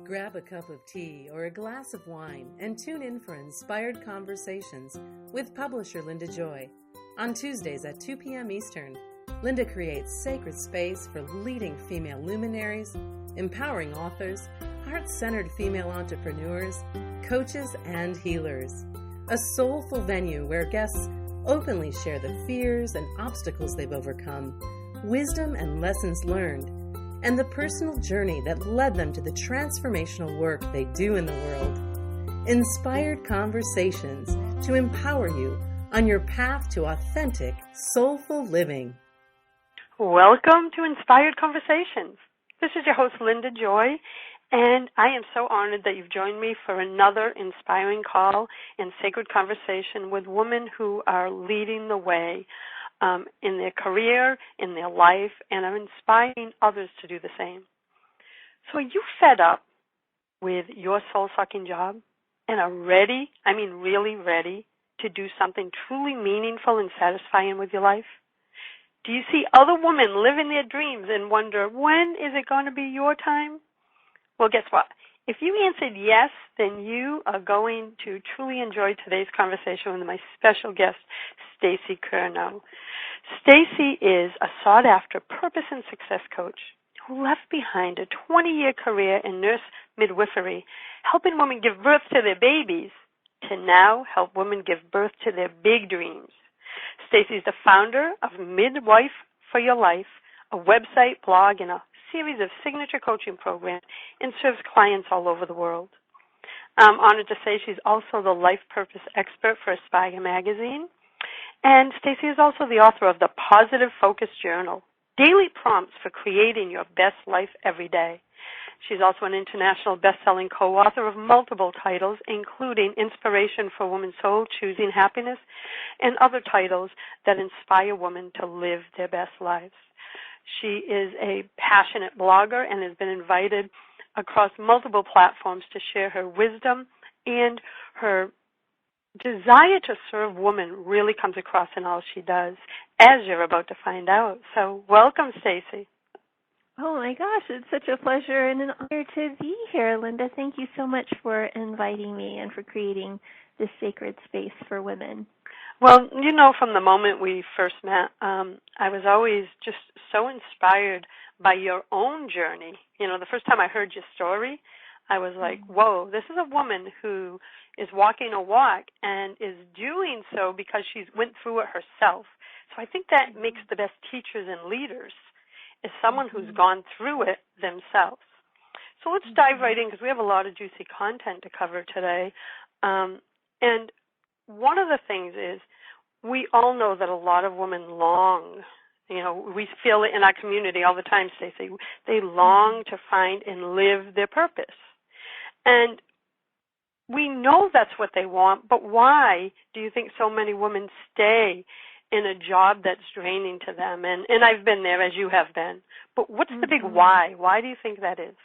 Grab a cup of tea or a glass of wine and tune in for Inspired Conversations with publisher Linda Joy. On Tuesdays at 2 p.m. Eastern, Linda creates sacred space for leading female luminaries, empowering authors, heart-centered female entrepreneurs, coaches, and healers. A soulful venue where guests openly share the fears and obstacles they've overcome, wisdom and lessons learned, and the personal journey that led them to the transformational work they do in the world. Inspired Conversations to empower you on your path to authentic, soulful living. Welcome to Inspired Conversations. This is your host, Linda Joy, and I am so honored that you've joined me for another inspiring call and sacred conversation with women who are leading the way in their career, in their life, and are inspiring others to do the same. So are you fed up with your soul-sucking job and are ready, really ready, to do something truly meaningful and satisfying with your life? Do you see other women living their dreams and wonder, when is it going to be your time? Well, guess what? If you answered yes, then you are going to truly enjoy today's conversation with my special guest, Stacey Curnow. Stacey is a sought-after purpose and success coach who left behind a 20-year career in nurse midwifery, helping women give birth to their babies, to now help women give birth to their big dreams. Stacey is the founder of Midwife for Your Life, a website, blog, and a series of signature coaching programs, and serves clients all over the world. I'm honored to say she's also the life purpose expert for Aspire magazine. And Stacey is also the author of the Positive Focus Journal, Daily Prompts for Creating Your Best Life Every Day. She's also an international best-selling co-author of multiple titles, including Inspiration for Women's Soul, Choosing Happiness, and other titles that inspire women to live their best lives. She is a passionate blogger and has been invited across multiple platforms to share her wisdom, and her desire to serve women really comes across in all she does, as you're about to find out. So welcome, Stacey. Oh, my gosh, it's such a pleasure and an honor to be here, Linda. Thank you so much for inviting me and for creating this sacred space for women. Well, you know, from the moment we first met, I was always just so inspired by your own journey. You know, the first time I heard your story, I was like, whoa, this is a woman who is walking a walk and is doing so because she's went through it herself. So I think that makes the best teachers and leaders, is someone who's gone through it themselves. So let's dive right in, because we have a lot of juicy content to cover today. And one of the things is, we all know that a lot of women long, you know, we feel it in our community all the time, Stacey, they long to find and live their purpose. And we know that's what they want, but why do you think so many women stay in a job that's draining to them? And I've been there, as you have been. But what's the big why? Why do you think that is?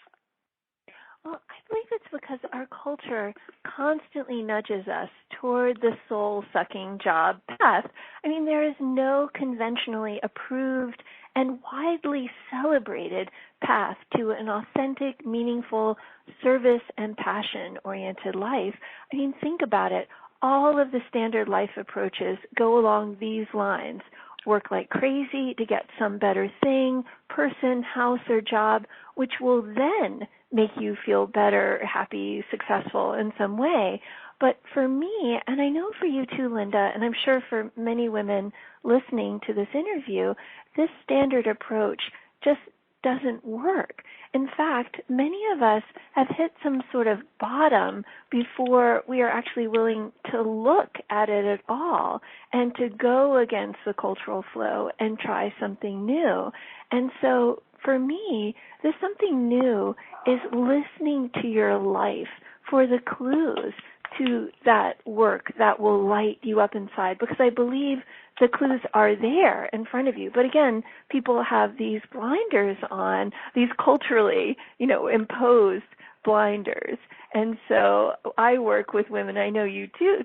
Well, I believe it's because our culture constantly nudges us toward the soul-sucking job path. I mean, there is no conventionally approved and widely celebrated path to an authentic, meaningful, service and passion-oriented life. I mean, think about it. All of the standard life approaches go along these lines. Work like crazy to get some better thing, person, house, or job, which will then make you feel better, happy, successful in some way. But for me, and I know for you too, Linda, and I'm sure for many women listening to this interview, this standard approach just doesn't work. In fact, many of us have hit some sort of bottom before we are actually willing to look at it at all and to go against the cultural flow and try something new. And so for me, this something new is listening to your life for the clues to that work that will light you up inside, because I believe the clues are there in front of you. But again, people have these blinders on, these culturally, imposed blinders. And so I work with women, I know you too,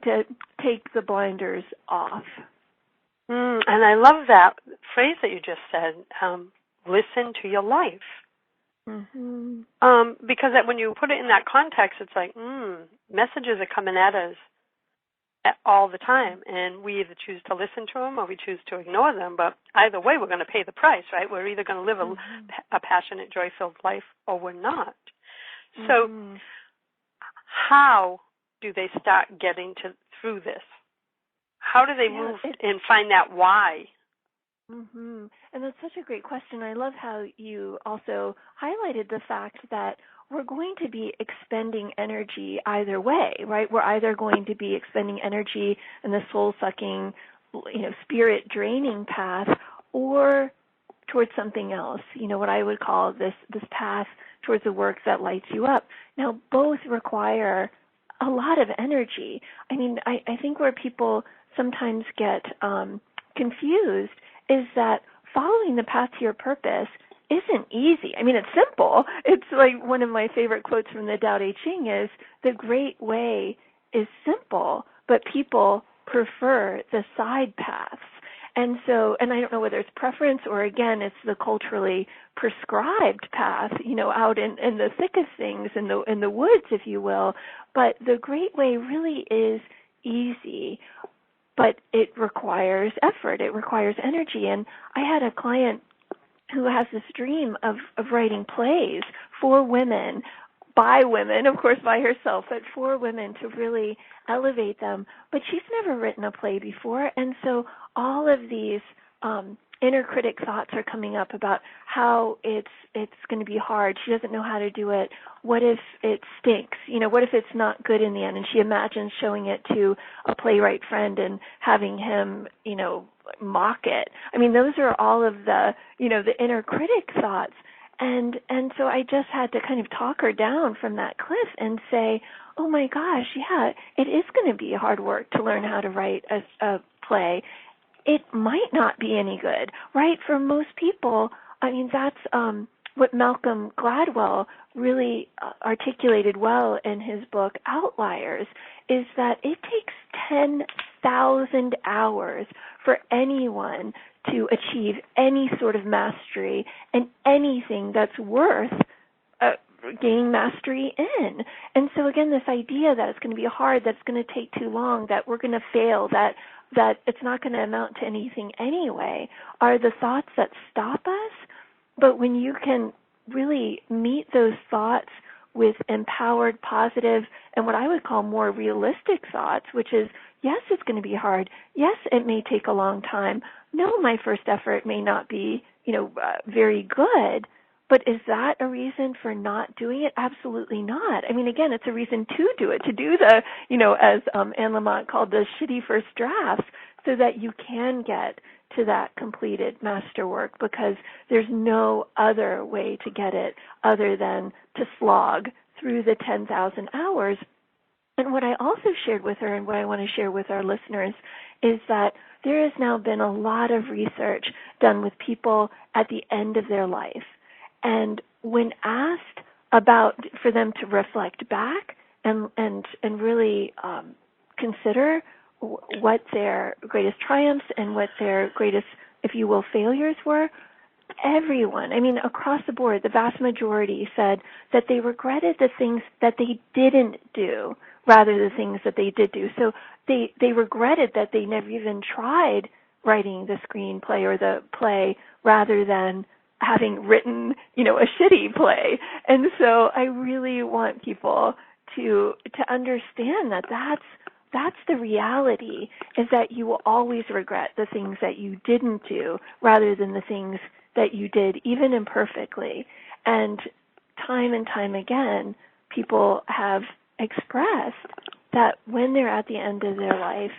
to take the blinders off. And I love that phrase that you just said, listen to your life. Mm-hmm. Because when you put it in that context, it's like, messages are coming at us all the time, and we either choose to listen to them or we choose to ignore them. But either way, we're going to pay the price, right? We're either going to live a passionate, joy-filled life or we're not. So how do they start getting through this? How do they move and find that why? Mm-hmm. And that's such a great question. I love how you also highlighted the fact that we're going to be expending energy either way, right? We're either going to be expending energy in the soul-sucking, spirit-draining path, or towards something else, what I would call this path towards the work that lights you up. Now, both require a lot of energy. I mean, I think where people sometimes get confused is that following the path to your purpose isn't easy. I mean, it's simple. It's like one of my favorite quotes from the Tao Te Ching is, the great way is simple, but people prefer the side paths. And so, and I don't know whether it's preference or, again, it's the culturally prescribed path, out in the thick of things, in the woods, if you will. But the great way really is easy, but it requires effort. It requires energy. And I had a client who has this dream of writing plays for women, by women, of course by herself, but for women to really elevate them. But she's never written a play before, and so all of these inner critic thoughts are coming up about how it's going to be hard. She doesn't know how to do it. What if it stinks? What if it's not good in the end? And she imagines showing it to a playwright friend and having him, mock it. I mean, those are all of the, the inner critic thoughts. And so I just had to kind of talk her down from that cliff and say, oh my gosh, yeah, it is going to be hard work to learn how to write a play. It might not be any good, right? For most people, I mean, that's what Malcolm Gladwell really articulated well in his book Outliers, is that it takes 10,000 hours for anyone to achieve any sort of mastery and anything that's worth gaining mastery in. And so again, this idea that it's going to be hard, that it's going to take too long, that we're going to fail, that it's not going to amount to anything anyway, are the thoughts that stop us. But when you can really meet those thoughts with empowered, positive, and what I would call more realistic thoughts, which is, yes, it's going to be hard. Yes, it may take a long time. No, my first effort may not be, very good. But is that a reason for not doing it? Absolutely not. I mean, again, it's a reason to do it, to do the, as Anne Lamott called the shitty first drafts, so that you can get to that completed masterwork, because there's no other way to get it other than to slog through the 10,000 hours. And what I also shared with her, and what I want to share with our listeners, is that there has now been a lot of research done with people at the end of their life. And when asked for them to reflect back and really consider what their greatest triumphs and what their greatest, if you will, failures were, everyone, I mean, across the board, the vast majority said that they regretted the things that they didn't do rather than the things that they did do. So they regretted that they never even tried writing the screenplay or the play rather than having written, a shitty play. And so I really want people to understand that that's the reality, is that you will always regret the things that you didn't do rather than the things that you did, even imperfectly. And time again, people have expressed that when they're at the end of their life,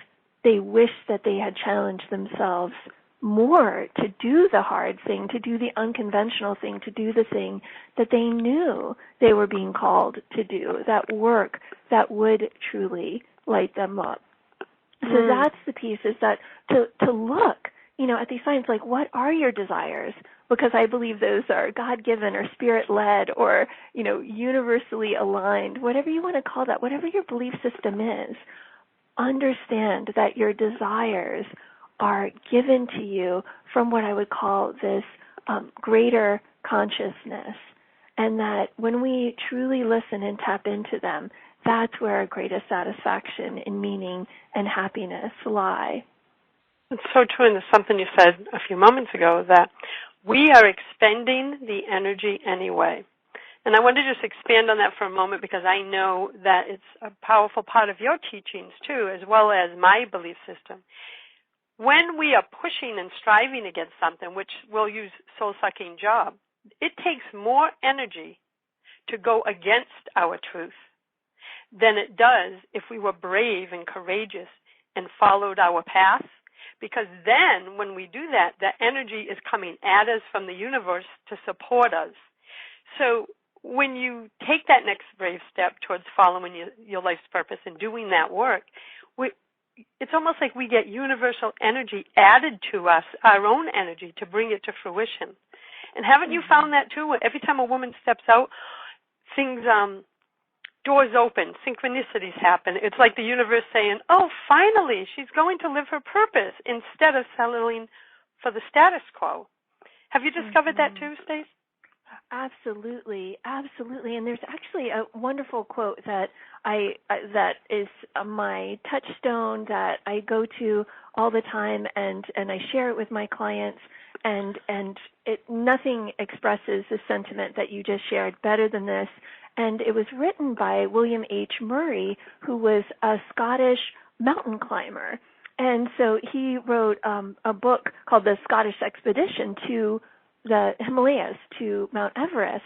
they wish that they had challenged themselves more to do the hard thing, to do the unconventional thing, to do the thing that they knew they were being called to do, that work that would truly light them up. So that's the piece, is that to look, at these signs, like, what are your desires? Because I believe those are God-given or spirit-led or, universally aligned, whatever you want to call that, whatever your belief system is. Understand that your desires are given to you from what I would call this greater consciousness. and that when we truly listen and tap into them, that's where our greatest satisfaction and meaning and happiness lie. It's so true, and there's something you said a few moments ago, that we are expending the energy anyway. And I want to just expand on that for a moment, because I know that it's a powerful part of your teachings too, as well as my belief system. When we are pushing and striving against something, which we'll use soul-sucking job, it takes more energy to go against our truth than it does if we were brave and courageous and followed our path. Because then when we do that, the energy is coming at us from the universe to support us. So when you take that next brave step towards following your life's purpose and doing that work, it's almost like we get universal energy added to us, our own energy, to bring it to fruition. And haven't you found that too? Every time a woman steps out, things, doors open, synchronicities happen. It's like the universe saying, oh, finally, she's going to live her purpose, instead of settling for the status quo. Have you discovered that too, Stace? Absolutely, absolutely. And there's actually a wonderful quote that that is my touchstone, that I go to all the time, and I share it with my clients, and nothing expresses the sentiment that you just shared better than this. And it was written by William H. Murray, who was a Scottish mountain climber. And so he wrote a book called The Scottish Expedition to the Himalayas, to Mount Everest.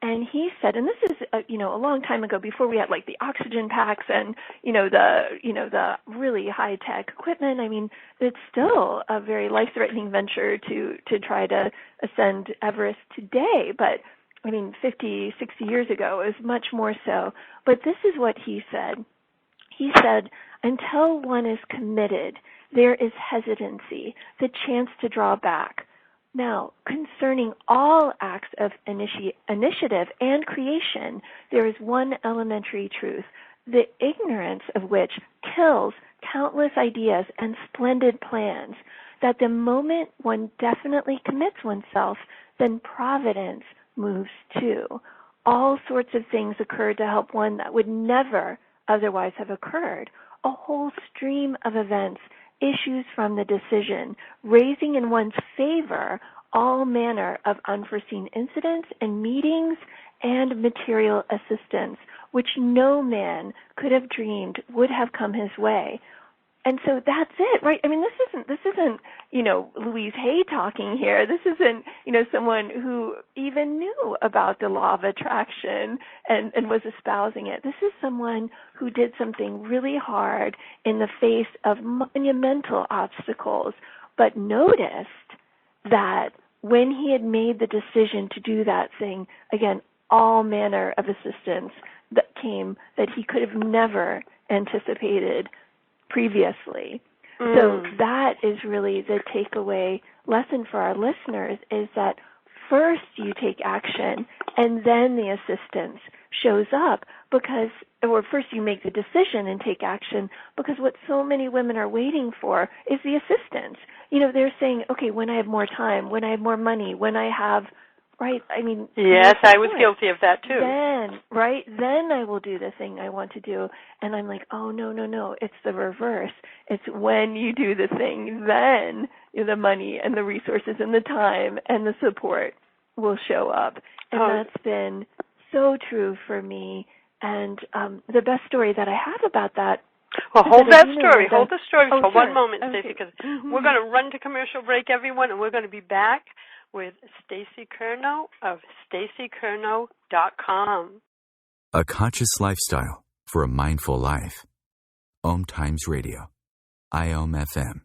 And he said, and this is a long time ago, before we had like the oxygen packs and the really high tech equipment. I mean, it's still a very life-threatening venture to try to ascend Everest today, but I mean, 50, 60 years ago, it was much more so. But this is what he said. He said, until one is committed, there is hesitancy, the chance to draw back. Now, concerning all acts of initiative and creation, there is one elementary truth, the ignorance of which kills countless ideas and splendid plans, that the moment one definitely commits oneself, then providence moves too. All sorts of things occur to help one that would never otherwise have occurred. A whole stream of events issues from the decision, raising in one's favor all manner of unforeseen incidents and meetings and material assistance, which no man could have dreamed would have come his way. And so that's it, right? I mean, this isn't, Louise Hay talking here. This isn't, someone who even knew about the law of attraction and was espousing it. This is someone who did something really hard in the face of monumental obstacles, but noticed that when he had made the decision to do that thing, again, all manner of assistance that came that he could have never anticipated previously. So that is really the takeaway lesson for our listeners, is that first you take action and then the assistance shows up, or first you make the decision and take action, because what so many women are waiting for is the assistance. They're saying, okay, when I have more time, when I have more money, when I have, right? I mean, yes, I was guilty of that too. Then I will do the thing I want to do. And I'm like, oh, no, it's the reverse. It's when you do the thing, then the money and the resources and the time and the support will show up. And that's been so true for me. And the best story that I have about that. Well, hold that story. Hold the story for sure. 1 moment, Stacey, because we're going to run to commercial break, everyone, and we're going to be back with Stacey Curnow of StaceyCurnow.com. A conscious lifestyle for a mindful life. OMTimes Radio. IOM FM.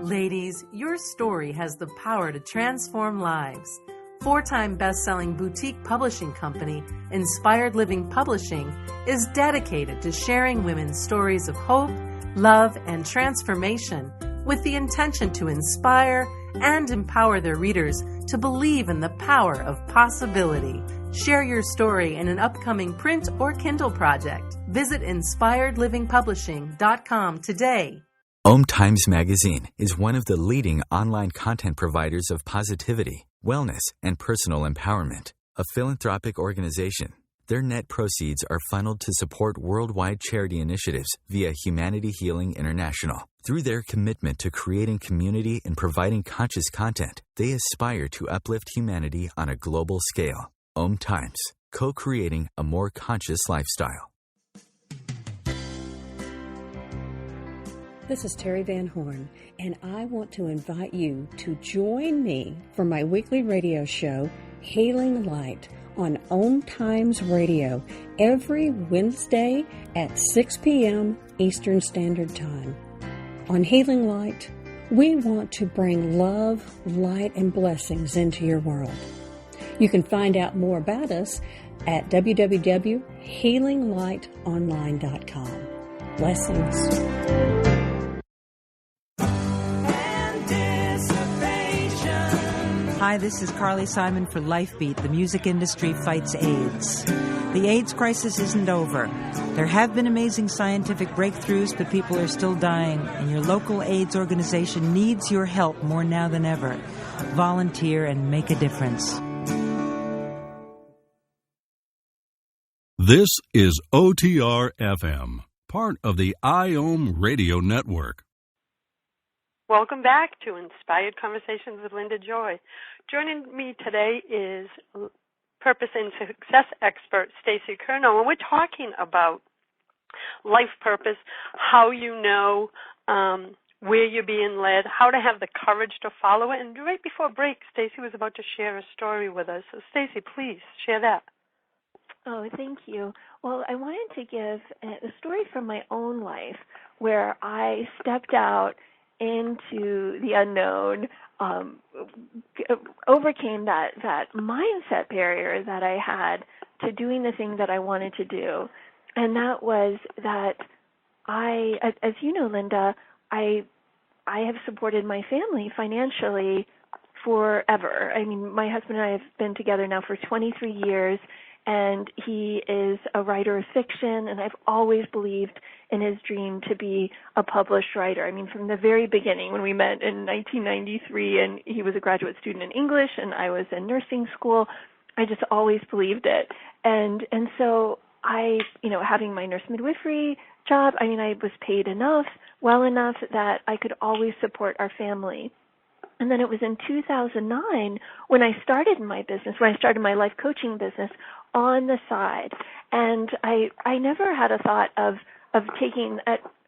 Ladies, your story has the power to transform lives. 4-time best-selling boutique publishing company, Inspired Living Publishing, is dedicated to sharing women's stories of hope, love, and transformation with the intention to inspire and empower their readers to believe in the power of possibility. Share your story in an upcoming print or Kindle project. Visit inspiredlivingpublishing.com today. OMTimes Magazine is one of the leading online content providers of positivity, wellness, and personal empowerment. a philanthropic organization. Their net proceeds are funneled to support worldwide charity initiatives via Humanity Healing International. Through their commitment to creating community and providing conscious content, they aspire to uplift humanity on a global scale. OMTimes, co-creating a more conscious lifestyle. This is Terry Van Horn, and I want to invite you to join me for my weekly radio show, Healing Light, on OMTimes Radio every Wednesday at 6 p.m. Eastern Standard Time. On Healing Light, we want to bring love, light, and blessings into your world. You can find out more about us at www.healinglightonline.com. Blessings. Hi, this is Carly Simon for LifeBeat. The music industry fights AIDS. The AIDS crisis isn't over. There have been amazing scientific breakthroughs, but people are still dying, and your local AIDS organization needs your help more now than ever. Volunteer and make a difference. This is OTR-FM, part of the IOM Radio Network. Welcome back to Inspired Conversations with Linda Joy. Joining me today is Purpose and Success expert Stacey Curnow, and we're talking about life purpose, how you know where you're being led, how to have the courage to follow it. And right before break, Stacey was about to share a story with us. So, Stacey, please share that. Oh, thank you. Well, I wanted to give a story from my own life where I stepped out into the unknown, overcame that mindset barrier that I had to doing the thing that I wanted to do. And that was that I, as you know, Linda, I have supported my family financially forever. I mean, my husband and I have been together now for 23 years, and he is a writer of fiction, and I've always believed in his dream to be a published writer. I mean, from the very beginning when we met in 1993, and he was a graduate student in English, and I was in nursing school, I just always believed it. And so I, having my nurse midwifery job, I mean, I was paid enough, well enough that I could always support our family. And then it was in 2009 when I started my business, when I started my life coaching business on the side. And I never had a thought of taking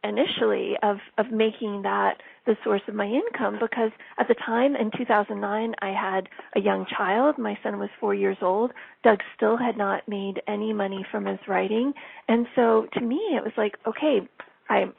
initially of making that the source of my income, because at the time in 2009 I had a young child. My son was 4 years old. Doug still had not made any money from his writing. And so to me it was like, okay, I'm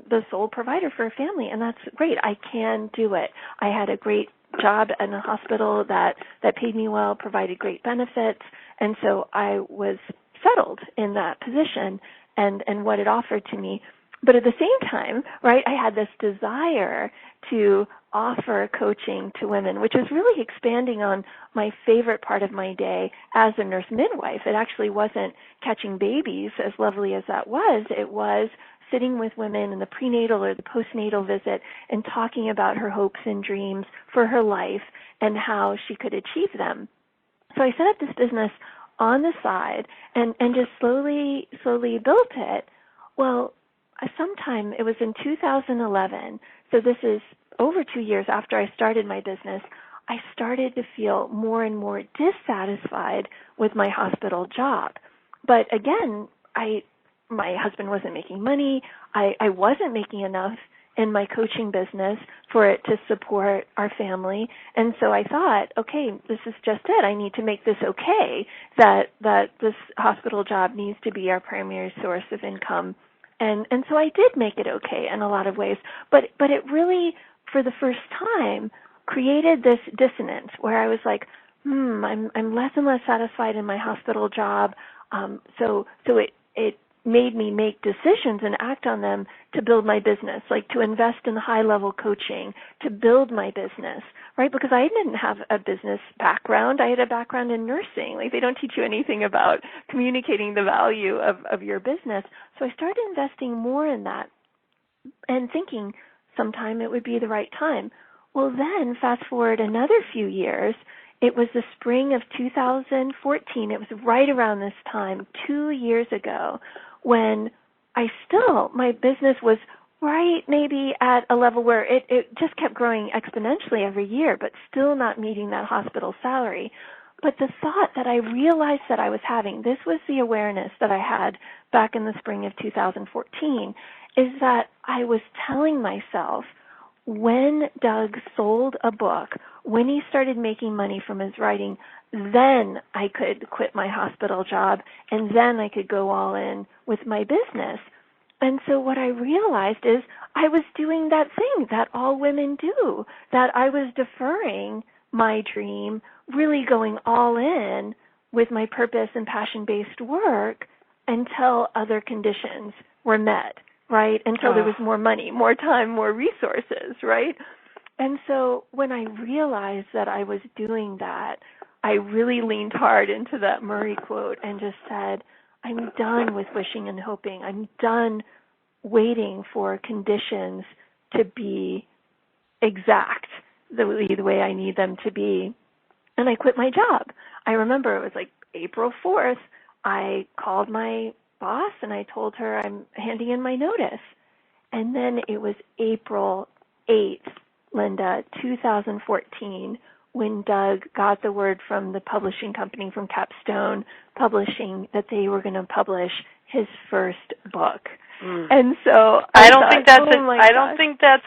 the sole provider for a family, and that's great. I can do it. I had a great job in a hospital that paid me well, provided great benefits, and so I was settled in that position and what it offered to me. But at the same time, right, I had this desire to offer coaching to women, which is really expanding on my favorite part of my day as a nurse midwife. It actually wasn't catching babies, as lovely as that was. It was sitting with women in the prenatal or the postnatal visit and talking about her hopes and dreams for her life and how she could achieve them. So I set up this business on the side and just slowly built it. Well, sometime, it was in 2011, so this is over 2 years after I started my business, I started to feel more and more dissatisfied with my hospital job. But again, my husband wasn't making money. I wasn't making enough in my coaching business for it to support our family. And so I thought, okay, this is just it. I need to make this okay, that this hospital job needs to be our primary source of income. And so I did make it okay in a lot of ways. But it really, for the first time, created this dissonance where I was like, I'm less and less satisfied in my hospital job. So it made me make decisions and act on them to build my business, like to invest in high-level coaching, to build my business, right? Because I didn't have a business background. I had a background in nursing. Like, they don't teach you anything about communicating the value of your business. So I started investing more in that and thinking sometime it would be the right time. Well, then fast forward another few years, it was the spring of 2014. It was right around this time, 2 years ago, when my business was right maybe at a level where it just kept growing exponentially every year, but still not meeting that hospital salary. But the thought that I realized that I was having, this was the awareness that I had back in the spring of 2014, is that I was telling myself, when Doug sold a book, when he started making money from his writing, then I could quit my hospital job, and then I could go all in with my business. And so what I realized is I was doing that thing that all women do, that I was deferring my dream, really going all in with my purpose and passion-based work until other conditions were met, right? Until there was more money, more time, more resources, right? And so when I realized that I was doing that, I really leaned hard into that Murray quote and just said, I'm done with wishing and hoping. I'm done waiting for conditions to be exact the way I need them to be. And I quit my job. I remember it was like April 4th. I called my boss and I told her I'm handing in my notice. And then it was April 8th, Linda, 2014, when Doug got the word from the publishing company, from Capstone Publishing, that they were going to publish his first book. And so I don't think that's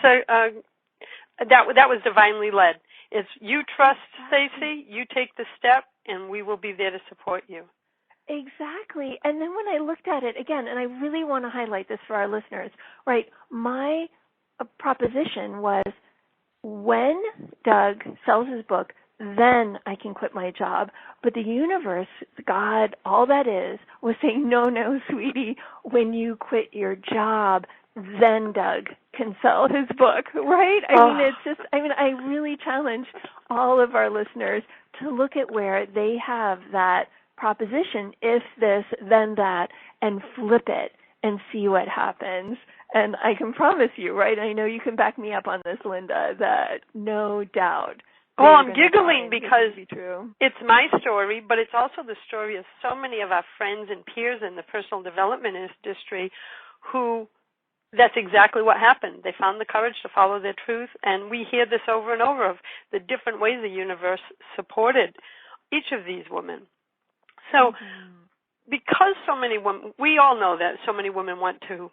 that was divinely led. It's you trust, Stacey, you take the step, and we will be there to support you. Exactly. And then when I looked at it again, and I really want to highlight this for our listeners, right, my proposition was, when Doug sells his book, then I can quit my job. But the universe, God, all that is, was saying, no, sweetie, when you quit your job, then Doug can sell his book, right? I really challenge all of our listeners to look at where they have that proposition, if this, then that, and flip it and see what happens. And I can promise you, right, I know you can back me up on this, Linda, that no doubt. Oh, I'm giggling because it's my story, but it's also the story of so many of our friends and peers in the personal development industry who that's exactly what happened. They found the courage to follow their truth, and we hear this over and over of the different ways the universe supported each of these women. So because so many women, we all know that so many women want to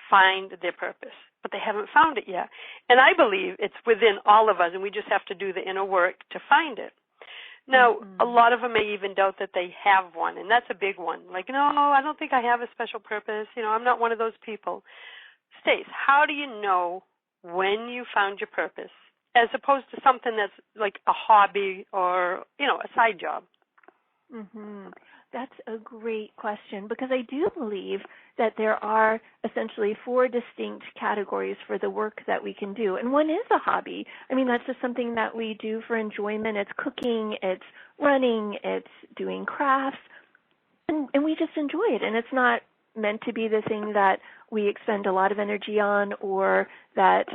find their purpose, but they haven't found it yet. And I believe it's within all of us, and we just have to do the inner work to find it. Now, a lot of them may even doubt that they have one, and that's a big one. Like, no, I don't think I have a special purpose. I'm not one of those people. Stace, how do you know when you found your purpose, as opposed to something that's like a hobby or, a side job? That's a great question, because I do believe that there are essentially 4 distinct categories for the work that we can do. And one is a hobby. That's just something that we do for enjoyment. It's cooking, it's running, it's doing crafts, and we just enjoy it. And it's not meant to be the thing that we expend a lot of energy on, or that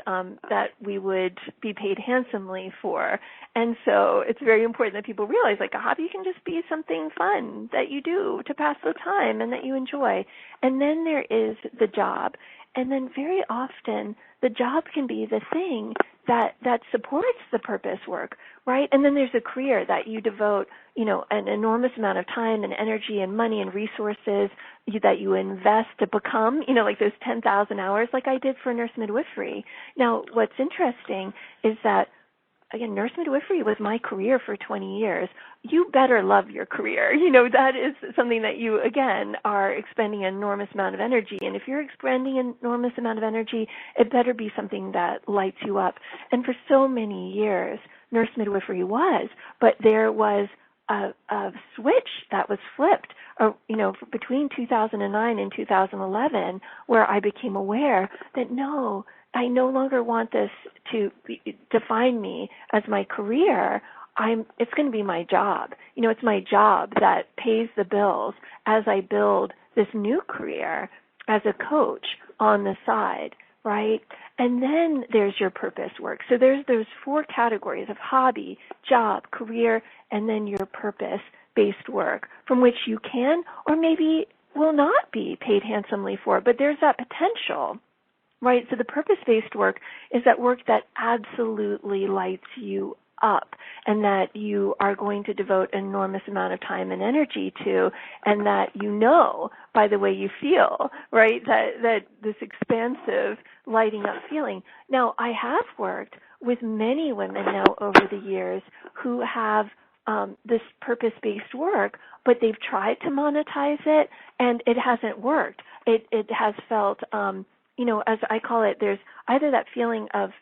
we would be paid handsomely for. And so it's very important that people realize, like, a hobby can just be something fun that you do to pass the time and that you enjoy. And then there is the job. And then very often the job can be the thing that supports the purpose work, right? And then there's a career that you devote, an enormous amount of time and energy and money and resources that you invest to become, like those 10,000 hours like I did for nurse midwifery. Now, what's interesting is that, again, nurse midwifery was my career for 20 years. You better love your career. That is something that you, again, are expending an enormous amount of energy. And if you're expending an enormous amount of energy, it better be something that lights you up. And for so many years, nurse midwifery was, but there was a switch that was flipped, between 2009 and 2011, where I became aware that no, I no longer want this to define me as my career. It's going to be my job. It's my job that pays the bills as I build this new career as a coach on the side, right? And then there's your purpose work. So there's those 4 categories of hobby, job, career, and then your purpose-based work from which you can or maybe will not be paid handsomely for, but there's that potential, right? So the purpose-based work is that work that absolutely lights you up and that you are going to devote an enormous amount of time and energy to, and that you know by the way you feel, right, that this expansive lighting up feeling. Now, I have worked with many women now over the years who have this purpose-based work, but they've tried to monetize it and it hasn't worked. It has felt, as I call it, there's either that feeling of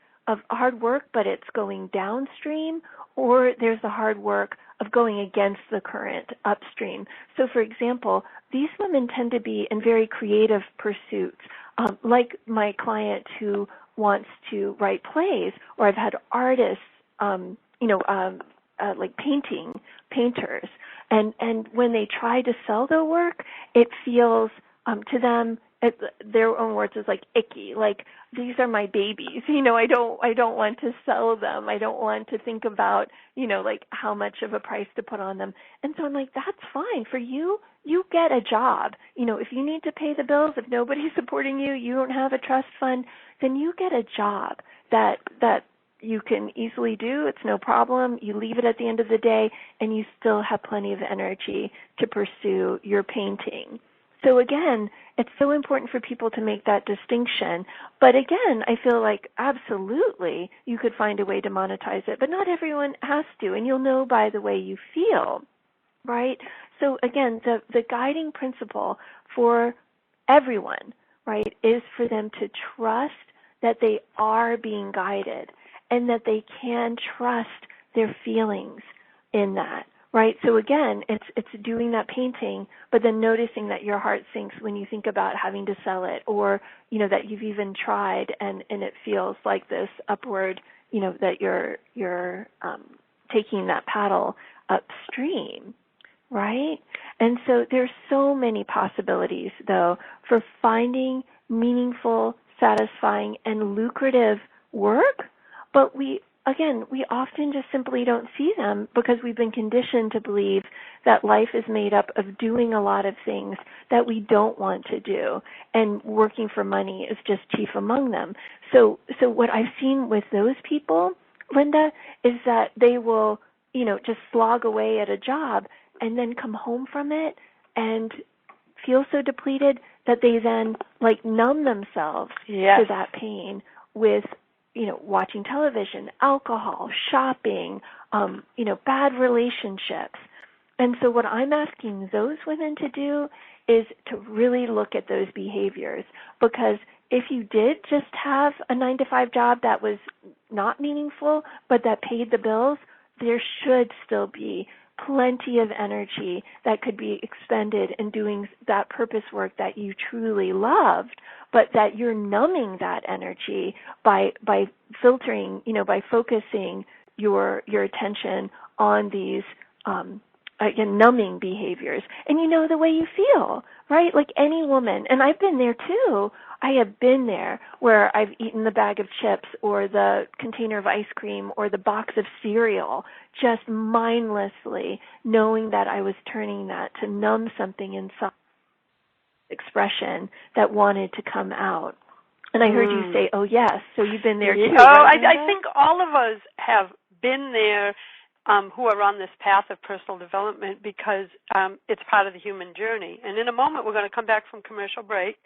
hard work, but it's going downstream, or there's the hard work of going against the current upstream. So, for example, these women tend to be in very creative pursuits, like my client who wants to write plays, or I've had artists, like painters, and when they try to sell their work, it feels to them, their own words, is like icky, like these are my babies, I don't want to sell them. I don't want to think about, like how much of a price to put on them. And so I'm like, that's fine for you. You get a job. If you need to pay the bills, if nobody's supporting you, you don't have a trust fund, then you get a job that you can easily do. It's no problem. You leave it at the end of the day and you still have plenty of energy to pursue your painting. So again, it's so important for people to make that distinction. But again, I feel like absolutely you could find a way to monetize it, but not everyone has to, and you'll know by the way you feel, right? So again, the guiding principle for everyone, right, is for them to trust that they are being guided and that they can trust their feelings in that. Right. So again, it's doing that painting, but then noticing that your heart sinks when you think about having to sell it, or that you've even tried and it feels like this upward, that you're taking that paddle upstream, right? And so there's so many possibilities though for finding meaningful, satisfying, and lucrative work, but we often just simply don't see them because we've been conditioned to believe that life is made up of doing a lot of things that we don't want to do, and working for money is just chief among them. So what I've seen with those people, Linda, is that they will, just slog away at a job and then come home from it and feel so depleted that they then numb themselves to that pain with watching television, alcohol, shopping, bad relationships. And so what I'm asking those women to do is to really look at those behaviors, because if you did just have a 9-to-5 job that was not meaningful but that paid the bills, there should still be plenty of energy that could be expended in doing that purpose work that you truly loved, but that you're numbing that energy by filtering, by focusing your attention on these numbing behaviors. And the way you feel, right? Like any woman, and I've been there too. I have been there where I've eaten the bag of chips or the container of ice cream or the box of cereal just mindlessly, knowing that I was turning that to numb something inside expression that wanted to come out. And I heard you say, oh, yes, so you've been there too. Right, I think all of us have been there who are on this path of personal development, because it's part of the human journey. And in a moment, we're going to come back from commercial break,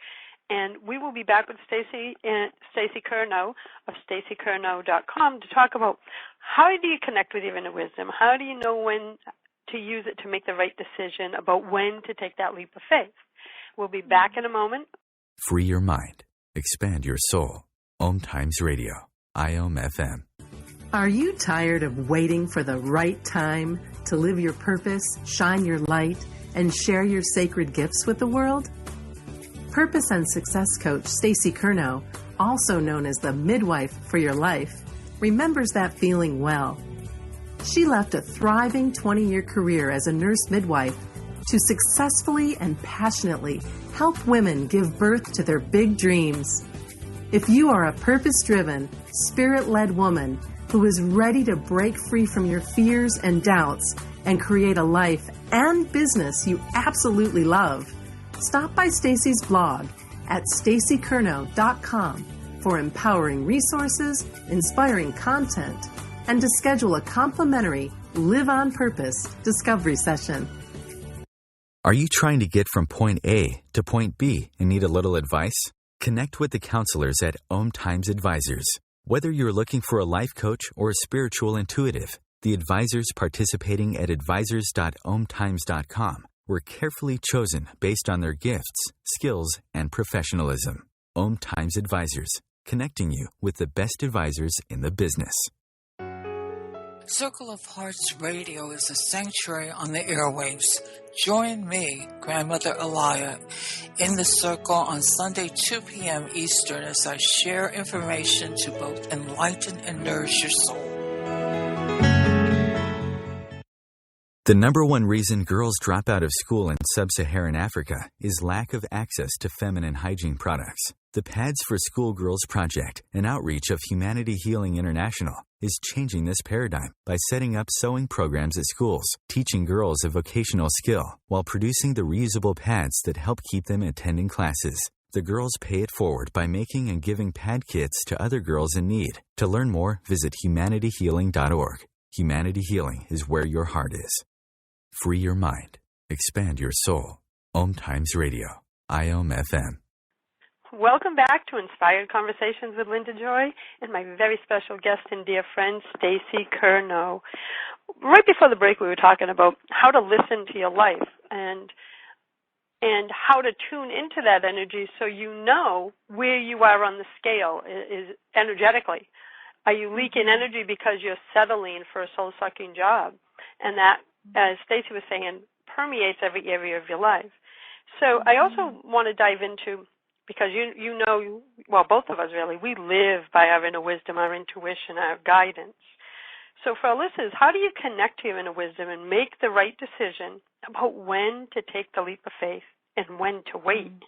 and we will be back with Stacey Curnow of StaceyCurnow.com to talk about how do you connect with your inner wisdom? How do you know when to use it to make the right decision about when to take that leap of faith? We'll be back in a moment. Free your mind. Expand your soul. OMTimes Radio. IOM FM. Are you tired of waiting for the right time to live your purpose, shine your light, and share your sacred gifts with the world? Purpose and Success Coach Stacey Curnow, also known as the midwife for your life, remembers that feeling well. She left a thriving 20-year career as a nurse midwife to successfully and passionately help women give birth to their big dreams. If you are a purpose-driven, spirit-led woman who is ready to break free from your fears and doubts and create a life and business you absolutely love, stop by Stacey's blog at staceycurnow.com for empowering resources, inspiring content, and to schedule a complimentary Live on Purpose discovery session. Are you trying to get from point A to point B and need a little advice? Connect with the counselors at OMTimes Advisors. Whether you're looking for a life coach or a spiritual intuitive, the advisors participating at advisors.omtimes.com were carefully chosen based on their gifts, skills, and professionalism. OMTimes Advisors, connecting you with the best advisors in the business. Circle of Hearts Radio is a sanctuary on the airwaves. Join me, Grandmother Elia, in the circle on Sunday, 2 p.m. Eastern as I share information to both enlighten and nourish your soul. The number one reason girls drop out of school in sub-Saharan Africa is lack of access to feminine hygiene products. The Pads for Schoolgirls Project, an outreach of Humanity Healing International, is changing this paradigm by setting up sewing programs at schools, teaching girls a vocational skill, while producing the reusable pads that help keep them attending classes. The girls pay it forward by making and giving pad kits to other girls in need. To learn more, visit humanityhealing.org. Humanity Healing is where your heart is. Free your mind. Expand your soul. OMTimes Radio. IOM FM. Welcome back to Inspired Conversations with Linda Joy and my very special guest and dear friend, Stacey Curnow. Right before the break, we were talking about how to listen to your life and how to tune into that energy so you know where you are on the scale is energetically. Are you leaking energy because you're settling for a soul-sucking job? And that, as Stacey was saying, permeates every area of your life. So I also want to dive into, because you know, well, both of us really, we live by our inner wisdom, our intuition, our guidance. So for our listeners, how do you connect to your inner wisdom and make the right decision about when to take the leap of faith and when to wait?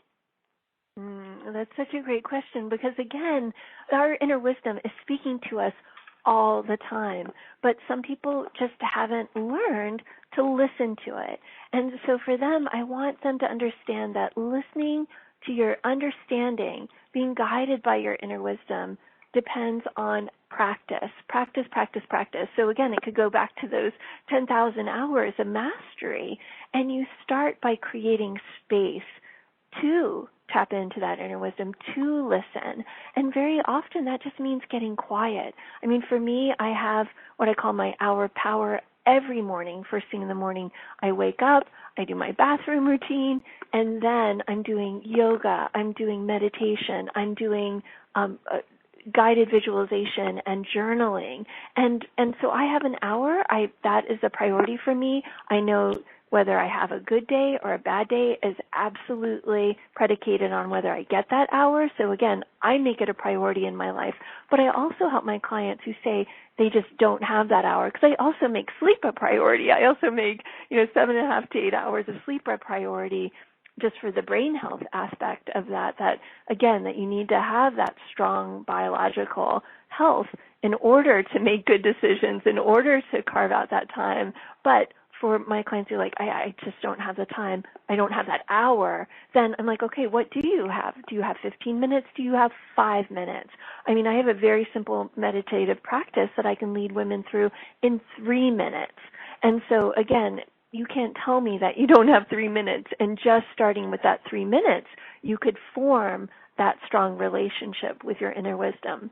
That's such a great question because, again, our inner wisdom is speaking to us all the time, but some people just haven't learned to listen to it. And so for them, I want them to understand that listening to your understanding, being guided by your inner wisdom, depends on practice. So again, it could go back to those 10,000 hours of mastery, and you start by creating space to tap into that inner wisdom, to listen. And very often that just means getting quiet. I mean, for me, I have what I call my hour power every morning. First thing in the morning, I wake up, I do my bathroom routine, and then I'm doing yoga, I'm doing meditation, I'm doing guided visualization and journaling. And so I have an hour. That is a priority for me. I know whether I have a good day or a bad day is absolutely predicated on whether I get that hour. So again, I make it a priority in my life. But I also help my clients who say they just don't have that hour, because I also make sleep a priority. I also make 7.5 to 8 hours of sleep a priority, just for the brain health aspect of that again, that you need to have that strong biological health in order to make good decisions, in order to carve out that time. But for my clients who are like, I just don't have the time, I don't have that hour, then I'm like, okay, what do you have? Do you have 15 minutes? Do you have 5 minutes? I mean, I have a very simple meditative practice that I can lead women through in 3 minutes. And so, again, you can't tell me that you don't have 3 minutes, and just starting with that 3 minutes, you could form that strong relationship with your inner wisdom.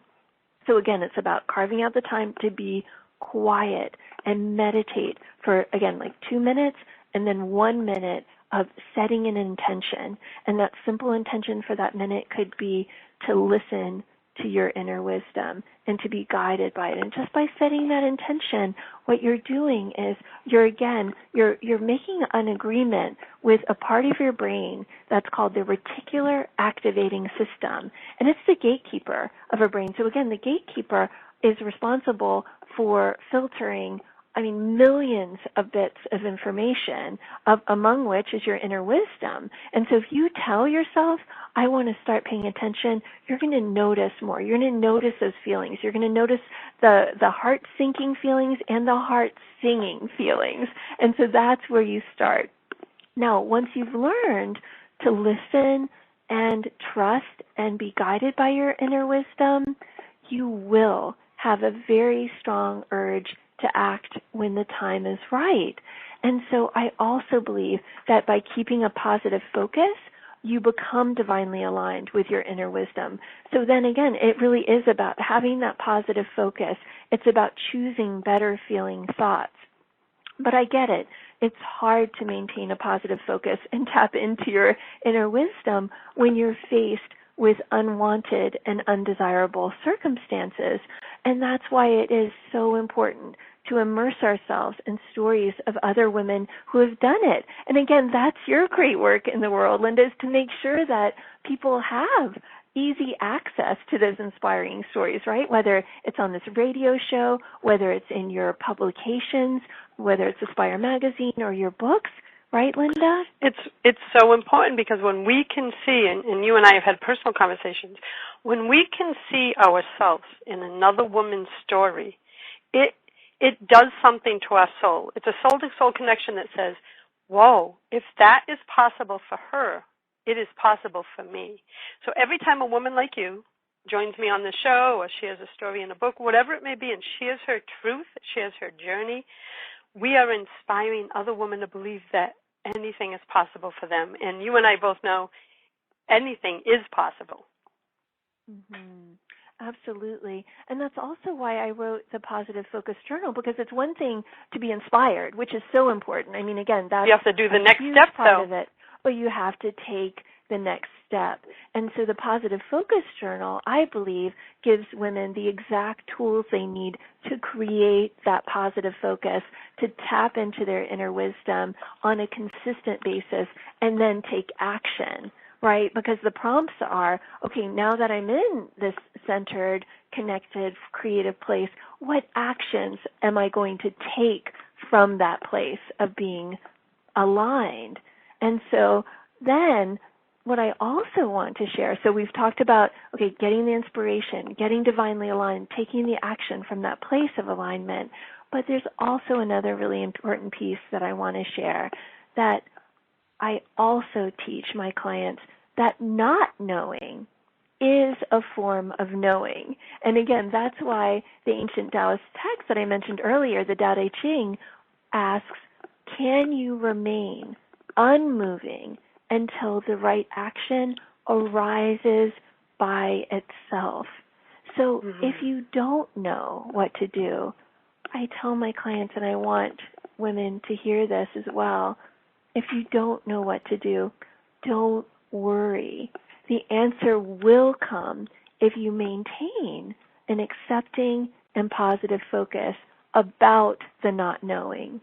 So again, it's about carving out the time to be quiet and meditate for, again, like 2 minutes, and then 1 minute of setting an intention. And that simple intention for that minute could be to listen to your inner wisdom and to be guided by it. And just by setting that intention, what you're doing is you're making an agreement with a part of your brain that's called the reticular activating system. And it's the gatekeeper of our brain. So again, the gatekeeper is responsible for filtering millions of bits of information, among which is your inner wisdom. And so if you tell yourself, I want to start paying attention, you're going to notice more. You're going to notice those feelings. You're going to notice the heart-sinking feelings and the heart-singing feelings. And so that's where you start. Now, once you've learned to listen and trust and be guided by your inner wisdom, you will have a very strong urge to act when the time is right. And so I also believe that by keeping a positive focus, you become divinely aligned with your inner wisdom. So then again, it really is about having that positive focus. It's about choosing better feeling thoughts. But I get it. It's hard to maintain a positive focus and tap into your inner wisdom when you're faced with unwanted and undesirable circumstances. And that's why it is so important to immerse ourselves in stories of other women who have done it. And again, that's your great work in the world, Linda, is to make sure that people have easy access to those inspiring stories, right? Whether it's on this radio show, whether it's in your publications, whether it's Aspire magazine or your books, right, Linda? It's so important because when we can see, and you and I have had personal conversations, when we can see ourselves in another woman's story, it does something to our soul. It's a soul-to-soul connection that says, whoa, if that is possible for her, it is possible for me. So every time a woman like you joins me on the show or shares a story in a book, whatever it may be, and shares her truth, shares her journey, we are inspiring other women to believe that anything is possible for them. And you and I both know anything is possible. Mm-hmm. Absolutely. And that's also why I wrote the Positive Focus Journal, because it's one thing to be inspired, which is so important. I mean, again, that's you have to do the next step, part of it, but you have to take the next step. And so the Positive Focus Journal, I believe, gives women the exact tools they need to create that positive focus, to tap into their inner wisdom on a consistent basis, and then take action. Right? Because the prompts are, okay, now that I'm in this centered, connected, creative place, what actions am I going to take from that place of being aligned? And so then what I also want to share, so we've talked about, okay, getting the inspiration, getting divinely aligned, taking the action from that place of alignment, but there's also another really important piece that I want to share, that I also teach my clients that not knowing is a form of knowing. And again, that's why the ancient Taoist text that I mentioned earlier, the Tao Te Ching, asks, can you remain unmoving until the right action arises by itself? So if you don't know what to do, I tell my clients, and I want women to hear this as well, if you don't know what to do, don't worry. The answer will come if you maintain an accepting and positive focus about the not knowing.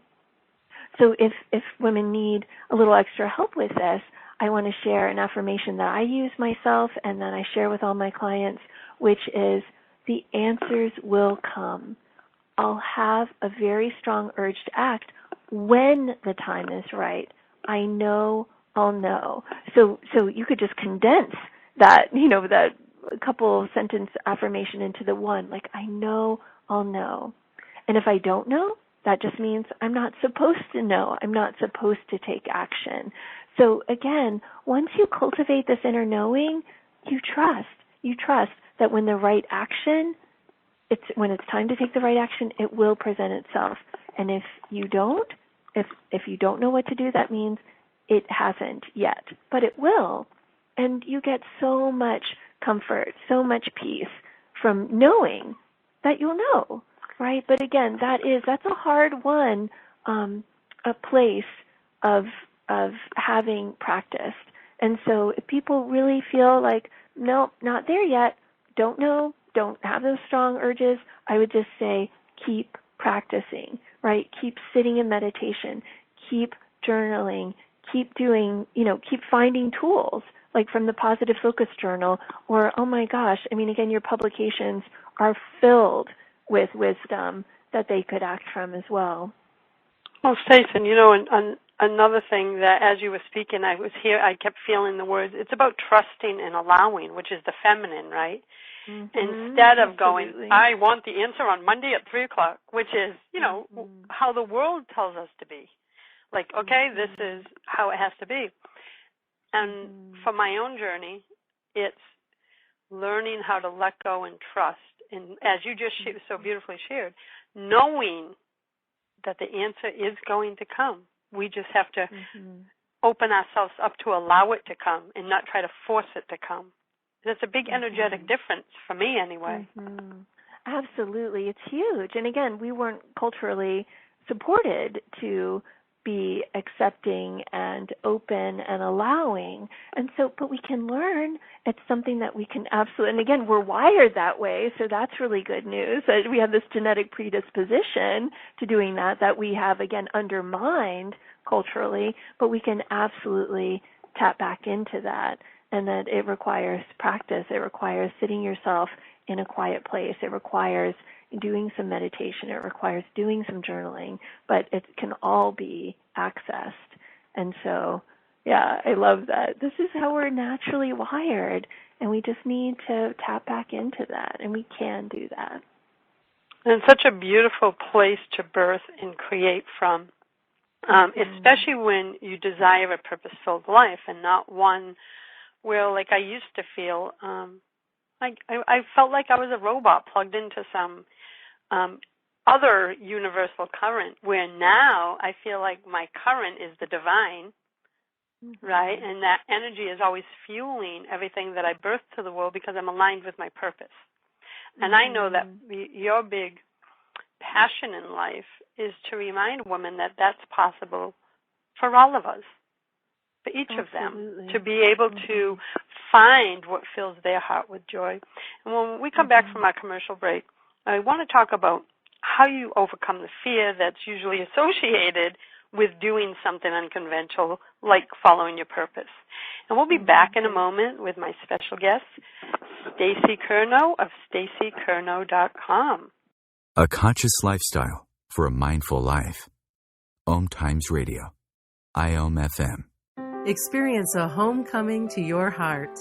So if women need a little extra help with this, I want to share an affirmation that I use myself and that I share with all my clients, which is, the answers will come. I'll have a very strong urge to act when the time is right. I know I'll know. So you could just condense that, that couple sentence affirmation into the one, like, I know I'll know. And if I don't know, that just means I'm not supposed to know. I'm not supposed to take action. So again, once you cultivate this inner knowing, you trust that when the right action, when it's time to take the right action, it will present itself. And if you don't know what to do, that means it hasn't yet, but it will. And you get so much comfort, so much peace from knowing that you'll know, right? But again, that's a hard one, a place of having practiced. And so if people really feel like, no, not there yet, don't know, don't have those strong urges, I would just say keep practicing, right? Keep sitting in meditation, keep journaling, keep doing, keep finding tools, like from the Positive Focus Journal, or, oh my gosh, I mean, again, your publications are filled with wisdom that they could act from as well. Well, Stacey, another thing that as you were speaking, I kept feeling the words, it's about trusting and allowing, which is the feminine, right? Instead of going, I want the answer on Monday at 3 o'clock, which is, how the world tells us to be. Like, okay, this is how it has to be. And for my own journey, it's learning how to let go and trust. And as you just so beautifully shared, knowing that the answer is going to come. We just have to open ourselves up to allow it to come and not try to force it to come. That's a big energetic difference for me anyway. Absolutely. It's huge. And again, we weren't culturally supported to be accepting and open and allowing. And so, but we can learn. It's something that we can absolutely, and again, we're wired that way, so that's really good news. That we have this genetic predisposition to doing that we have, again, undermined culturally, but we can absolutely tap back into that. And that it requires practice. It requires sitting yourself in a quiet place. It requires doing some meditation. It requires doing some journaling. But it can all be accessed. And so, yeah, I love that. This is how we're naturally wired. And we just need to tap back into that. And we can do that. And it's such a beautiful place to birth and create from, especially when you desire a purpose-filled life and not one where, like I used to feel, I felt like I was a robot plugged into some other universal current, where now I feel like my current is the divine, right? And that energy is always fueling everything that I birth to the world because I'm aligned with my purpose. And I know that your big passion in life is to remind women that that's possible for all of us. For each of them, to be able to find what fills their heart with joy. And when we come back from our commercial break, I want to talk about how you overcome the fear that's usually associated with doing something unconventional, like following your purpose. And we'll be back in a moment with my special guest, Stacey Curnow of StaceyCurnow.com. A conscious lifestyle for a mindful life. OMTimes Radio. IOM FM. Experience a homecoming to your heart.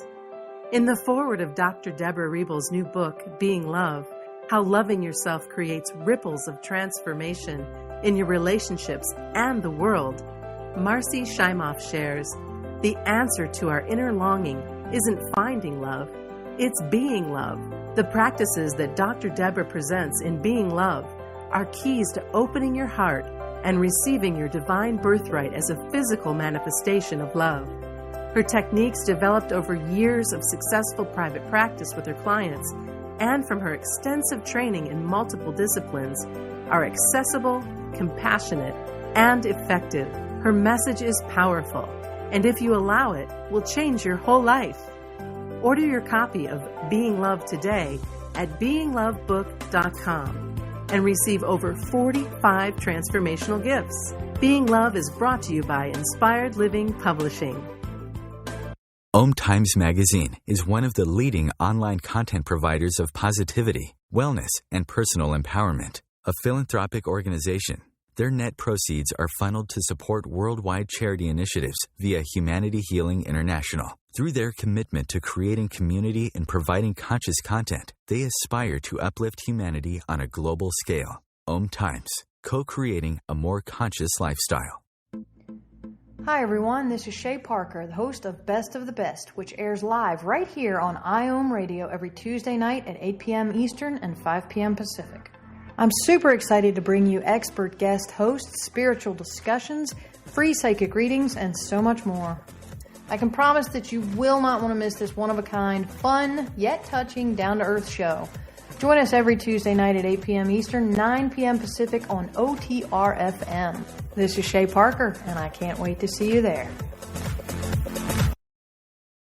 In the foreword of Dr. Deborah Riebel's new book, Being Love, How Loving Yourself Creates Ripples of Transformation in Your Relationships and the World, Marcy Shimoff shares, the answer to our inner longing isn't finding love, it's being love. The practices that Dr. Deborah presents in Being Love are keys to opening your heart and receiving your divine birthright as a physical manifestation of love. Her techniques, developed over years of successful private practice with her clients and from her extensive training in multiple disciplines, are accessible, compassionate, and effective. Her message is powerful, and if you allow it, will change your whole life. Order your copy of Being Love today at beinglovebook.com. and receive over 45 transformational gifts. Being Love is brought to you by Inspired Living Publishing. OMTimes Magazine is one of the leading online content providers of positivity, wellness, and personal empowerment. A philanthropic organization, their net proceeds are funneled to support worldwide charity initiatives via Humanity Healing International. Through their commitment to creating community and providing conscious content, they aspire to uplift humanity on a global scale. OMTimes, co-creating a more conscious lifestyle. Hi everyone, this is Shay Parker, the host of Best of the Best, which airs live right here on IOM Radio every Tuesday night at 8 p.m. Eastern and 5 p.m. Pacific. I'm super excited to bring you expert guest hosts, spiritual discussions, free psychic readings, and so much more. I can promise that you will not want to miss this one-of-a-kind, fun, yet touching, down-to-earth show. Join us every Tuesday night at 8 p.m. Eastern, 9 p.m. Pacific on OTR-FM. This is Shay Parker, and I can't wait to see you there.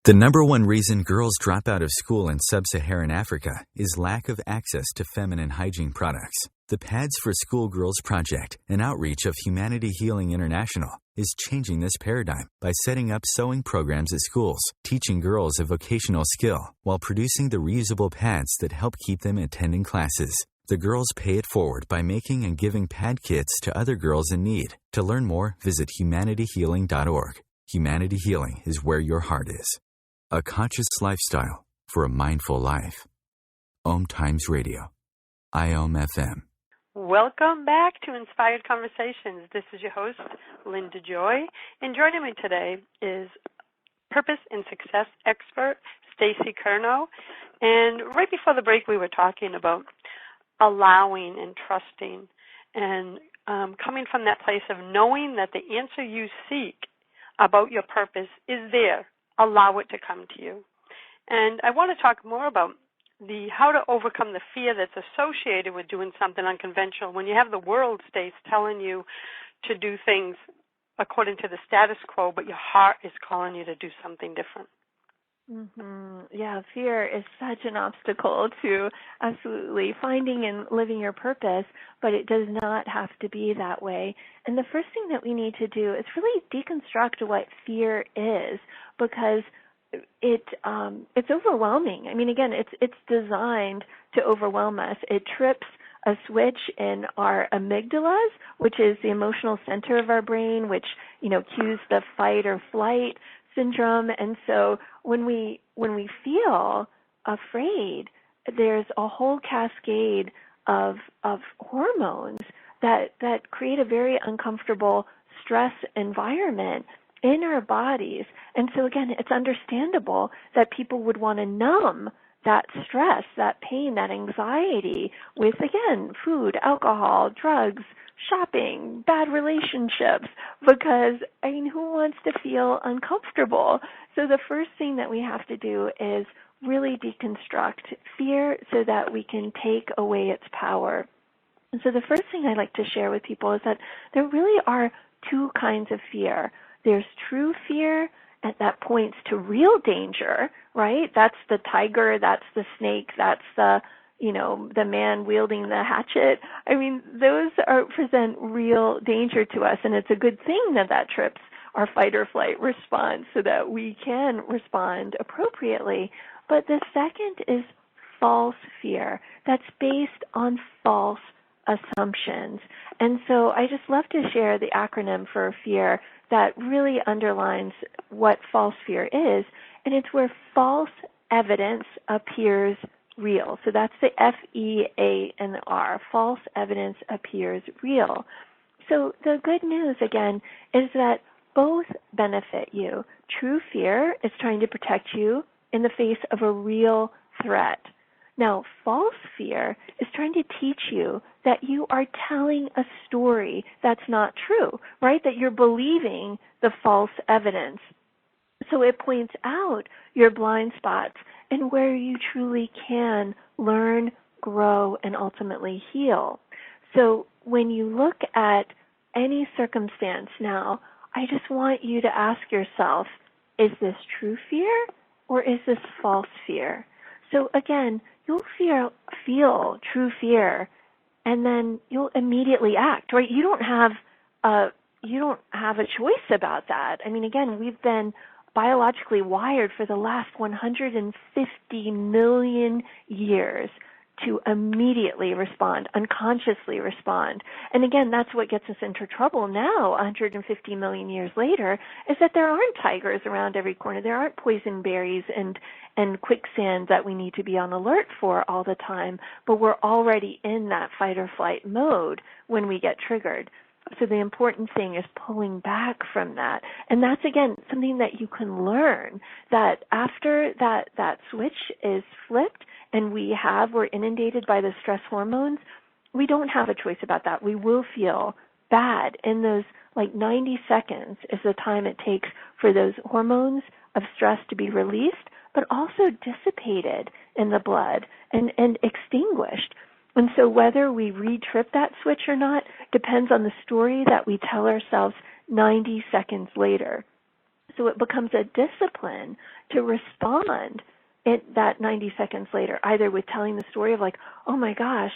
The number one reason girls drop out of school in sub-Saharan Africa is lack of access to feminine hygiene products. The Pads for Schoolgirls Project, an outreach of Humanity Healing International, is changing this paradigm by setting up sewing programs at schools, teaching girls a vocational skill, while producing the reusable pads that help keep them attending classes. The girls pay it forward by making and giving pad kits to other girls in need. To learn more, visit humanityhealing.org. Humanity Healing is where your heart is. A conscious lifestyle for a mindful life. OMTimes Radio. IOM FM. Welcome back to Inspired Conversations. This is your host, Linda Joy, and joining me today is Purpose and Success expert, Stacey Curnow. And right before the break, we were talking about allowing and trusting and coming from that place of knowing that the answer you seek about your purpose is there. Allow it to come to you. And I want to talk more about how to overcome the fear that's associated with doing something unconventional. When you have the world states telling you to do things according to the status quo, but your heart is calling you to do something different. Yeah, fear is such an obstacle to absolutely finding and living your purpose, but it does not have to be that way. And the first thing that we need to do is really deconstruct what fear is, because it's overwhelming. I mean, again, it's designed to overwhelm us. It trips a switch in our amygdalas, which is the emotional center of our brain, which, cues the fight or flight syndrome. And so when we feel afraid, there's a whole cascade of hormones that create a very uncomfortable stress environment in our bodies. And so again, it's understandable that people would want to numb that stress, that pain, that anxiety with, again, food, alcohol, drugs, shopping, bad relationships, because, who wants to feel uncomfortable? So the first thing that we have to do is really deconstruct fear so that we can take away its power. And so the first thing I like to share with people is that there really are two kinds of fear. There's true fear, and that points to real danger, right? That's the tiger, that's the snake, that's the man wielding the hatchet. Those present real danger to us, and it's a good thing that trips our fight or flight response so that we can respond appropriately. But the second is false fear. That's based on false assumptions. And so I just love to share the acronym for fear that really underlines what false fear is, and it's where false evidence appears real. So that's the FEAR, false evidence appears real. So the good news, again, is that both benefit you. True fear is trying to protect you in the face of a real threat. Now, false fear is trying to teach you that you are telling a story that's not true, right? That you're believing the false evidence. So it points out your blind spots and where you truly can learn, grow, and ultimately heal. So when you look at any circumstance now, I just want you to ask yourself, is this true fear or is this false fear? So again, you'll feel true fear, and then you'll immediately act, right? You don't have a choice about that. Again, we've been biologically wired for the last 150 million years to immediately respond, unconsciously respond. And again, that's what gets us into trouble now, 150 million years later, is that there aren't tigers around every corner. There aren't poison berries and quicksand that we need to be on alert for all the time, but we're already in that fight or flight mode when we get triggered. So the important thing is pulling back from that. And that's, again, something that you can learn, that after that switch is flipped and we're inundated by the stress hormones, we don't have a choice about that. We will feel bad. In those 90 seconds is the time it takes for those hormones of stress to be released, but also dissipated in the blood and extinguished. And so whether we re-trip that switch or not depends on the story that we tell ourselves 90 seconds later. So it becomes a discipline to respond that 90 seconds later, either with telling the story of oh my gosh,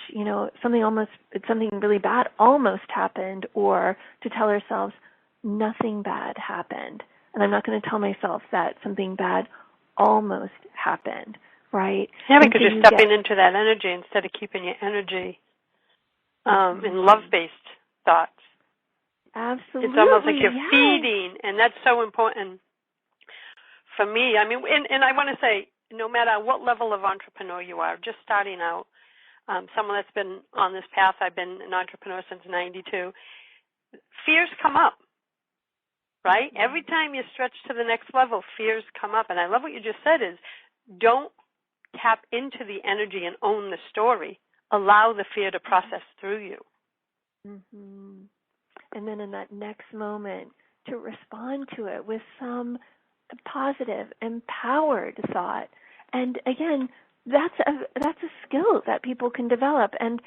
something really bad almost happened, or to tell ourselves nothing bad happened. And I'm not going to tell myself that something bad almost happened. Right? Yeah, because you're stepping into that energy instead of keeping your energy and love-based thoughts. Absolutely. It's almost like you're feeding, and that's so important for me. I mean, and I want to say, no matter what level of entrepreneur you are, just starting out, someone that's been on this path, I've been an entrepreneur since 92, fears come up, right? Every time you stretch to the next level, fears come up. And I love what you just said is, don't tap into the energy and own the story. Allow the fear to process through you. Mm-hmm. And then in that next moment, to respond to it with some positive, empowered thought. And again, that's a skill that people can develop. And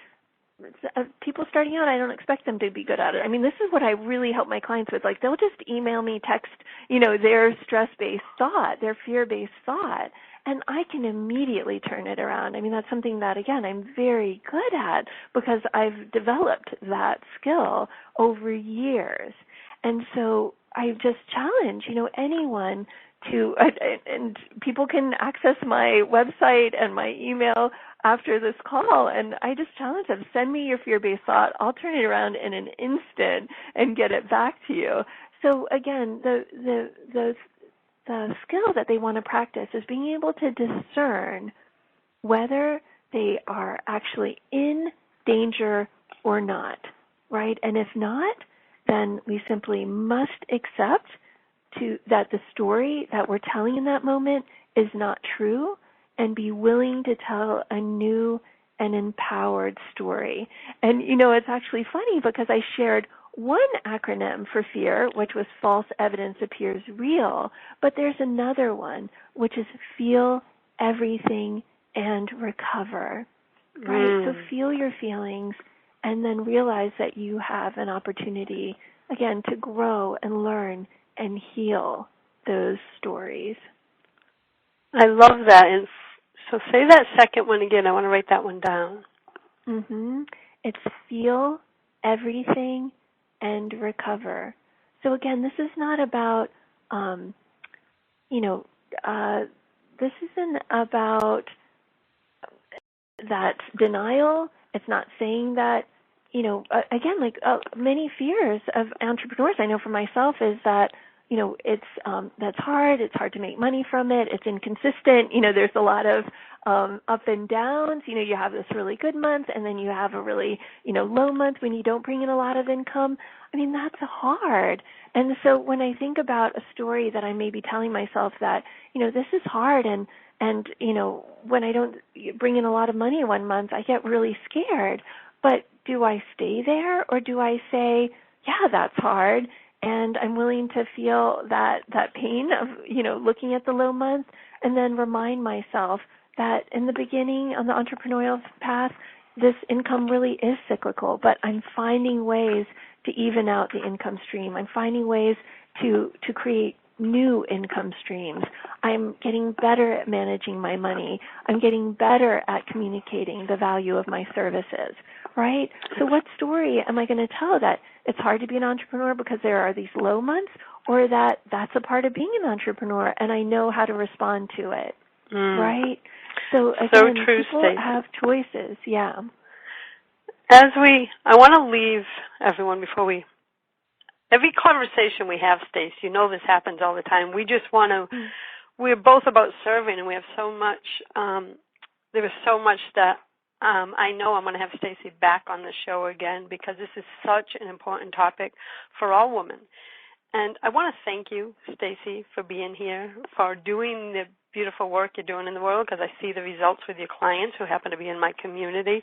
people starting out, I don't expect them to be good at it. I mean, this is what I really help my clients with. Like, they'll just email me, text, their stress-based thought, their fear-based thought, and I can immediately turn it around. I mean, that's something that, again, I'm very good at because I've developed that skill over years. And so I just challenge, anyone to, and people can access my website and my email after this call, and I just challenge them, send me your fear-based thought. I'll turn it around in an instant and get it back to you. So again, the skill that they want to practice is being able to discern whether they are actually in danger or not, right? And if not, then we simply must accept that the story that we're telling in that moment is not true, and be willing to tell a new and empowered story. And, it's actually funny because I shared one acronym for fear, which was false evidence appears real, but there's another one, which is feel everything and recover, right? So feel your feelings and then realize that you have an opportunity, again, to grow and learn and heal those stories. I love that. And so say that second one again. I want to write that one down. Mm-hmm. It's feel everything and recover. So again, this is not about, this isn't about that denial. It's not saying that, again, like many fears of entrepreneurs, I know for myself, is that, it's that's hard. It's hard to make money from it. It's inconsistent. There's a lot of up and downs. You have this really good month, and then you have a really, low month when you don't bring in a lot of income. I mean, that's hard. And so when I think about a story that I may be telling myself that, this is hard, and when I don't bring in a lot of money one month, I get really scared. But do I stay there, or do I say, yeah, that's hard, and I'm willing to feel that pain of, looking at the low month, and then remind myself that in the beginning on the entrepreneurial path, this income really is cyclical, but I'm finding ways to even out the income stream. I'm finding ways to create new income streams. I'm getting better at managing my money. I'm getting better at communicating the value of my services, right? So what story am I going to tell, that it's hard to be an entrepreneur because there are these low months, or that that's a part of being an entrepreneur and I know how to respond to it, right? So again, true, people Stacey. have choices, yeah. I want to leave everyone every conversation we have, Stacey, this happens all the time. We just want to, we're both about serving, and we have so much, there is so much that I know I'm going to have Stacey back on the show again, because this is such an important topic for all women. And I want to thank you, Stacey, for being here, for doing the beautiful work you're doing in the world, because I see the results with your clients who happen to be in my community.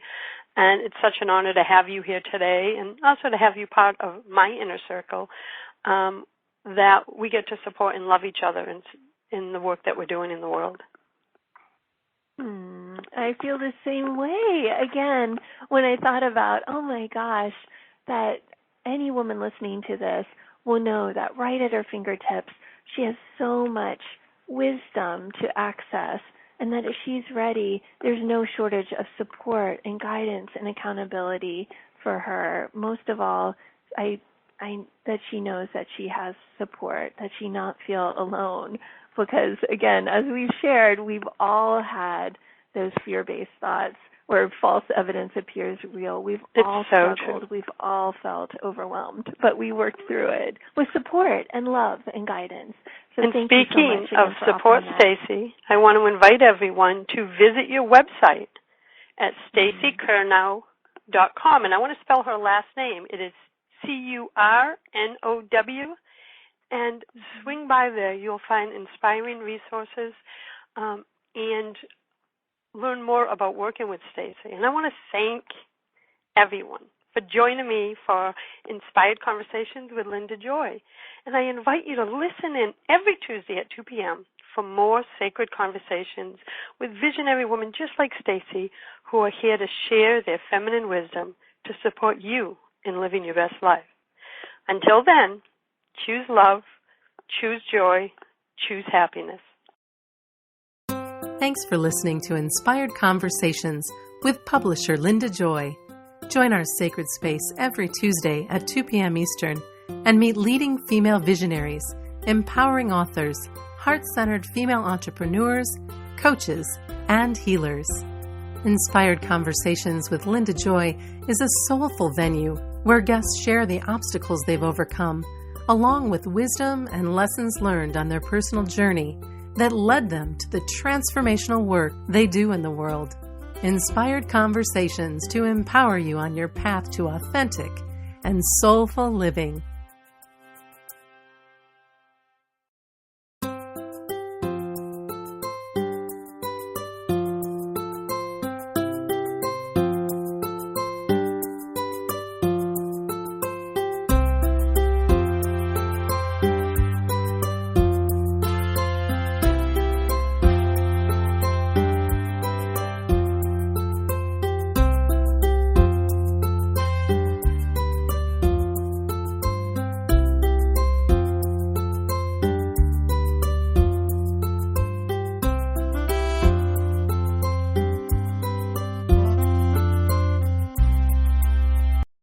And it's such an honor to have you here today, and also to have you part of my inner circle, that we get to support and love each other in the work that we're doing in the world. I feel the same way. Again, when I thought about, oh my gosh, that any woman listening to this will know that right at her fingertips, she has so much wisdom to access, and that if she's ready, there's no shortage of support and guidance and accountability for her. Most of all, that she knows that she has support, that she not feel alone. Because, again, as we've shared, we've all had those fear-based thoughts where false evidence appears real. We've all struggled. We've all felt overwhelmed, but we worked through it with support and love and guidance. So and thank speaking you so much of support, Stacey, I want to invite everyone to visit your website at StaceyCurnow.com, and I want to spell her last name. It is Curnow, and swing by there. You'll find inspiring resources and learn more about working with Stacey. And I want to thank everyone for joining me for Inspired Conversations with Linda Joy. And I invite you to listen in every Tuesday at 2 p.m. for more sacred conversations with visionary women just like Stacey, who are here to share their feminine wisdom to support you in living your best life. Until then, choose love, choose joy, choose happiness. Thanks for listening to Inspired Conversations with publisher Linda Joy. Join our sacred space every Tuesday at 2 p.m. Eastern and meet leading female visionaries, empowering authors, heart-centered female entrepreneurs, coaches, and healers. Inspired Conversations with Linda Joy is a soulful venue where guests share the obstacles they've overcome, along with wisdom and lessons learned on their personal journey that led them to the transformational work they do in the world. Inspired Conversations to empower you on your path to authentic and soulful living.